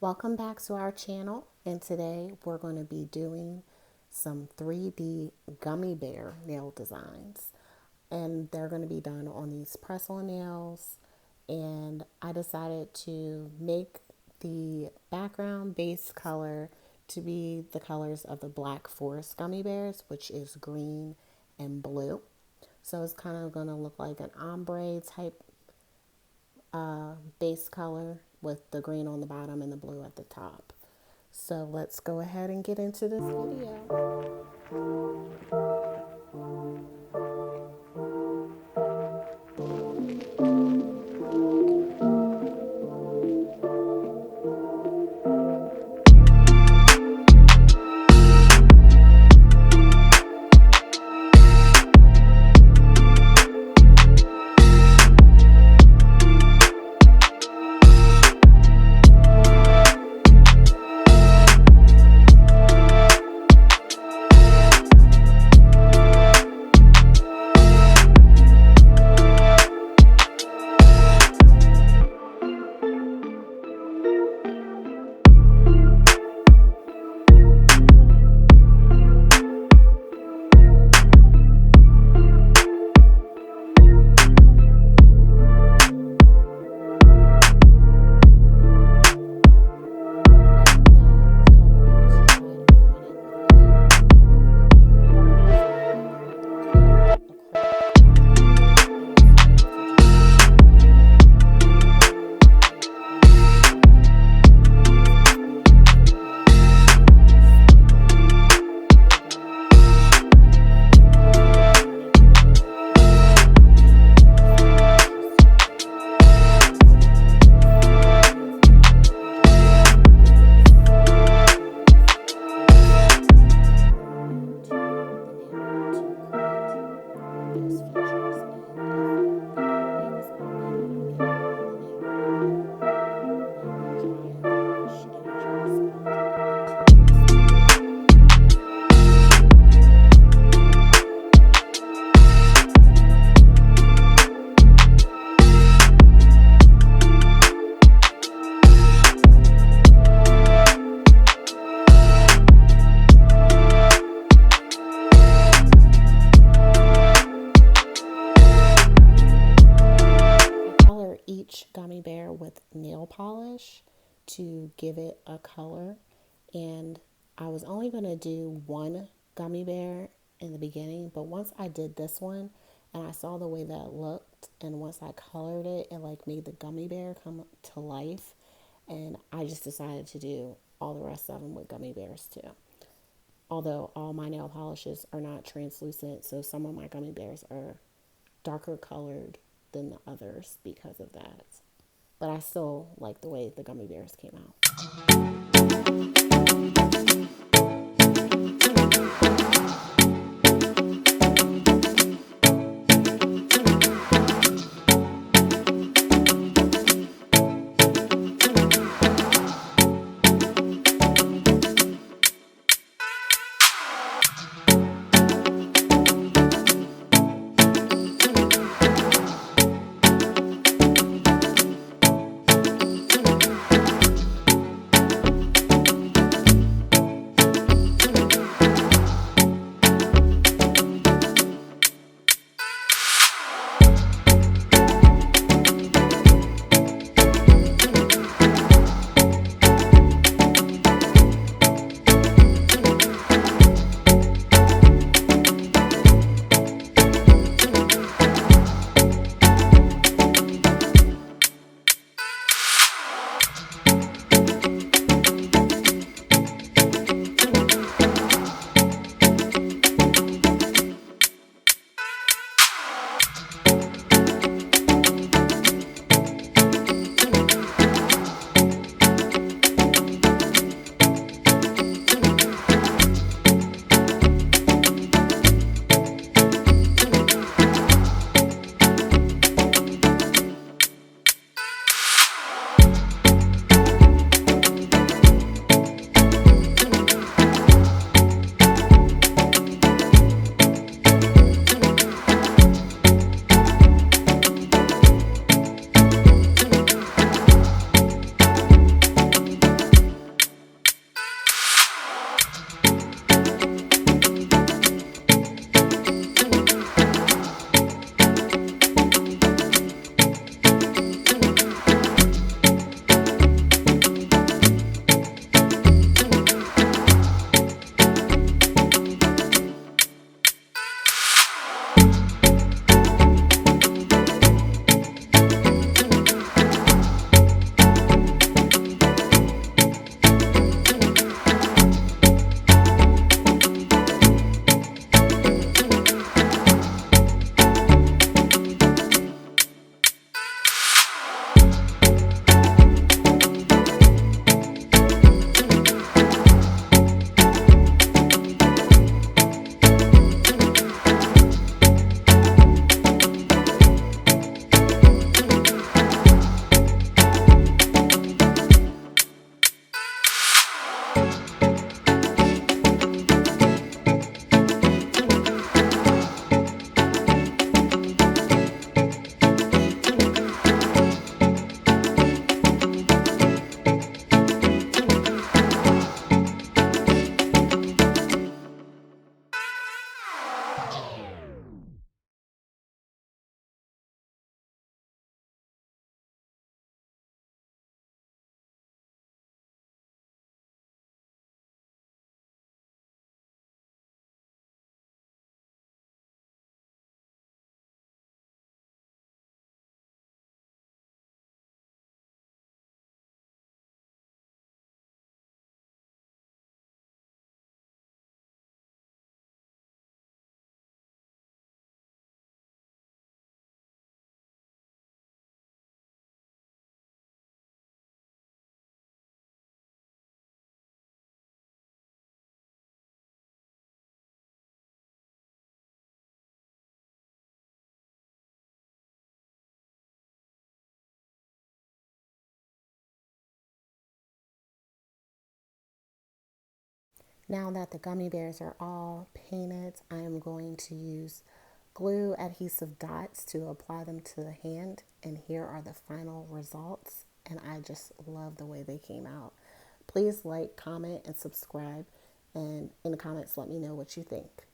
Welcome back to our channel, and today we're going to be doing some 3D gummy bear nail designs, and they're going to be done on these press-on nails. And I decided to make the background base color to be the colors of the Black Forest Gummy Bears, which is green and blue. So it's kind of going to look like an ombre type base color with the green on the bottom and the blue at the top. So let's go ahead and get into this video. Each gummy bear with nail polish to give it a color, and I was only going to do one gummy bear in the beginning, but once I did this one and I saw the way that it looked, and once I colored it, it like made the gummy bear come to life, and I just decided to do all the rest of them with gummy bears too. Although all my nail polishes are not translucent, so some of my gummy bears are darker colored than the others because of that. But I still like the way the gummy bears came out. Now that the gummy bears are all painted, I am going to use glue adhesive dots to apply them to the hand. And here are the final results. And I just love the way they came out. Please like, comment, and subscribe. And in the comments, let me know what you think.